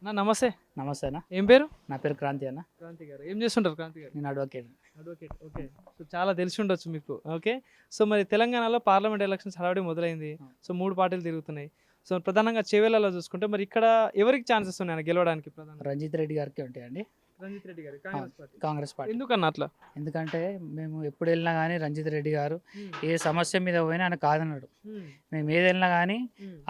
అన్న నమస్తే. నమస్తే అన్న. ఏం పేరు? నా పేరు క్రాంతి అన్న. క్రాంతి గారు. ఏం చేస్తుంటారు క్రాంతి గారు? నేను అడ్వకేట్. అడ్వకేట్. ఓకే. సో చాలా తెలిసి ఉండొచ్చు మీకు. ఓకే. సో మరి తెలంగాణలో పార్లమెంట్ ఎలక్షన్స్ హడావిడి మొదలైంది. సో 3 పార్టీలు తిరుగుతున్నాయి. సో ప్రధానంగా చేవెళ్లలో చూసుకుంటే మరి ఇక్కడ ఎవరికి ఛాన్సెస్ ఉన్నాయి గెలవడానికి? ప్రధానంగా రంజిత్ రెడ్డి గారికి ఉంటాయండి. రంజిత్ రెడ్డి గారు, కాంగ్రెస్ పార్టీ. కాంగ్రెస్ పార్టీ. ఎందుకన్నా అట్లా? ఎందుకంటే మేము ఎప్పుడు వెళ్ళినా కానీ రంజిత్ రెడ్డి గారు ఏ సమస్య మీద పోయినా ఆయన కాదన్నాడు. మేము ఏది వెళ్ళినా కానీ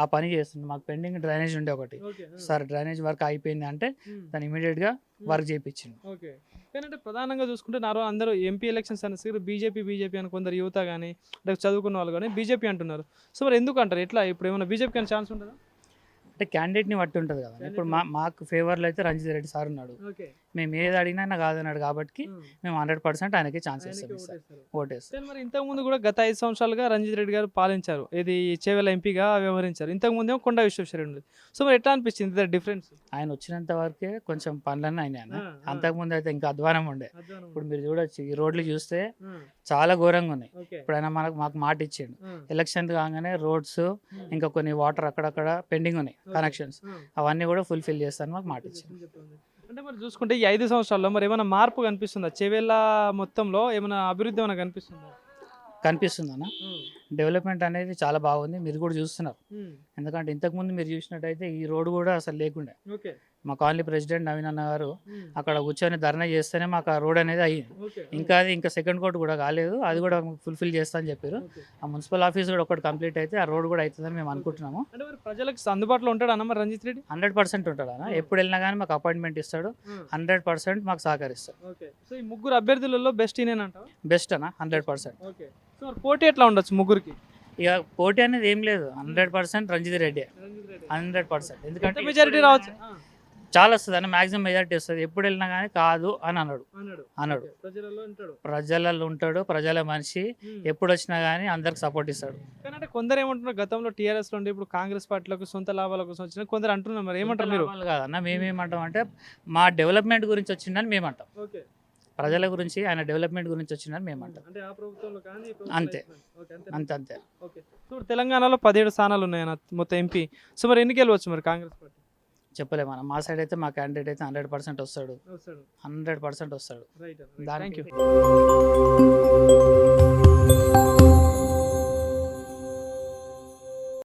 ఆ పని చేస్తున్నాం. మాకు పెండింగ్ డ్రైనేజ్ ఉండే ఒకటి, సార్ డ్రైనేజ్ వర్క్ అయిపోయింది అంటే దాన్ని ఇమీడియట్గా వర్క్ చేయించింది. ఓకే. కానీ ప్రధానంగా చూసుకుంటే అందరూ ఎంపీ ఎలక్షన్స్ అనేసి బీజేపీ అని కొందరు యువత కానీ అంటే చదువుకున్న వాళ్ళు కానీ బీజేపీ అంటున్నారు. సో మరి ఎందుకు అంటారు? ఎట్లా ఇప్పుడు ఏమైనా బీజేపీకి అని ఛాన్స్ ఉంటుందా? అంటే క్యాండిడేట్ని బట్టి ఉంటుంది కదా. ఇప్పుడు మాకు ఫేవర్లో అయితే రంజిత్ రెడ్డి సార్ ఉన్నాడు. మేము ఏది అడిగినా ఆయన కాదన్నాడు కాబట్టి మేము 100% ఆయనకి ఛాన్స్ ఇస్తాం సార్, ఓటేస్తాం. మరి ఇంతకుముందు కూడా గత 5 సంవత్సరాలుగా రంజిత్ రెడ్డి గారు పాలించారు. ఇది చేవెళ్ళ ఎంపీగా వ్యవహరించారు. ఇంతకుముందేమో కొండా విశ్వేశ్వరరెడ్డి ఉండేది. సో మరి ఎట్లా అనిపించింది డిఫరెన్స్? ఆయన వచ్చినంత వరకే కొంచెం పనులన్నీ అయినాయి. అంతకుముందు అయితే ఇంకా అధ్వానం ఉండే. ఇప్పుడు మీరు చూడొచ్చు, ఈ రోడ్లు చూస్తే చాలా ఘోరంగా ఉన్నాయి. ఇప్పుడు ఆయన మాకు మాట ఇచ్చిండు, ఎలక్షన్ కాగానే రోడ్స్ ఇంకా కొన్ని వాటర్ అక్కడక్కడ పెండింగ్ ఉన్నాయి కనెక్షన్స్, అవన్నీ కూడా ఫుల్ఫిల్ చేస్తాను మాకు మాట ఇచ్చింది. అంటే మరి చూసుకుంటే ఈ 5 సంవత్సరాల్లో మరి ఏమైనా మార్పు కనిపిస్తుందా? చేవెళ్ళ మొత్తంలో ఏమైనా అభివృద్ధి ఏమైనా కనిపిస్తుందా? కనిపిస్తుందన్న. డెవలప్మెంట్ అనేది చాలా బాగుంది, మీరు కూడా చూస్తున్నారు. ఎందుకంటే ఇంతకుముందు మీరు చూసినట్టయితే ఈ రోడ్ కూడా అసలు లేకుండే. మా కాలనీ ప్రెసిడెంట్ నవీన్ అన్న గారు అక్కడ కూర్చొని ధర్నా చేస్తేనే మాకు ఆ రోడ్ అనేది అయ్యింది. ఇంకా సెకండ్ కోర్టు కూడా కాలేదు, అది కూడా ఫుల్ఫిల్ చేస్తా అని చెప్పారు. ఆ మున్సిపల్ ఆఫీస్ కూడా ఒకటి కంప్లీట్ అయితే ఆ రోడ్ కూడా అవుతుందని మేము అనుకుంటున్నాము. ప్రజలకు అందుబాటులో ఉంటాడు అన్న మరి రంజిత్ రెడ్డి? 100% ఉంటాడు అన్న. ఎప్పుడు వెళ్ళినా కానీ మాకు అపాయింట్మెంట్ ఇస్తాడు, 100% మాకు సహకరిస్తాడు. సో ఈ 3 అభ్యర్థులలో బెస్ట్ ఈయనేనంటావా? బెస్ట్ అన్న, 100%. సో పోటీ ఎట్లా ఉండొచ్చు ముగ్గురికి? ఇక పోటీ అనేది ఏం లేదు, 100% రంజిత్ రెడ్డి 100%. ఎందుకంటే మెజారిటీ రావచ్చు, చాలా వస్తుంది అన్న, మాక్సిమం మెజారిటీ వస్తుంది. ఎప్పుడు వెళ్ళినా కానీ కాదు అని అన్నాడు. ప్రజలలో ఉంటాడు, ప్రజల మనిషి, ఎప్పుడు వచ్చినా కానీ అందరికి సపోర్ట్ ఇస్తాడు. కానీ కొందరు ఏమంటున్నారు, గతంలో టీఆర్ఎస్ లో ఉండి ఇప్పుడు కాంగ్రెస్ పార్టీలకు సొంత లాభాల కోసం వచ్చిన కొందరు అంటున్నారు. మరి ఏమంటారు మీరు? కాదన్న, మేమేమంటాం అంటే మా డెవలప్మెంట్ గురించి వచ్చిందని మేమంటాం. ప్రజల గురించి, ఆయన డెవలప్మెంట్ గురించి వచ్చిందని మేమంటాం. అంతే అంతే. సో తెలంగాణలో 17 స్థానాలు ఉన్నాయన్న మొత్తం ఎంపీ. సో మరి ఎన్ని గెలవచ్చు మరి కాంగ్రెస్ పార్టీ? చెప్పలేము అన్న. మా సైడ్ అయితే మా క్యాండిడేట్ అయితే 100% వస్తాడు, 100% వస్తాడు. Thank you.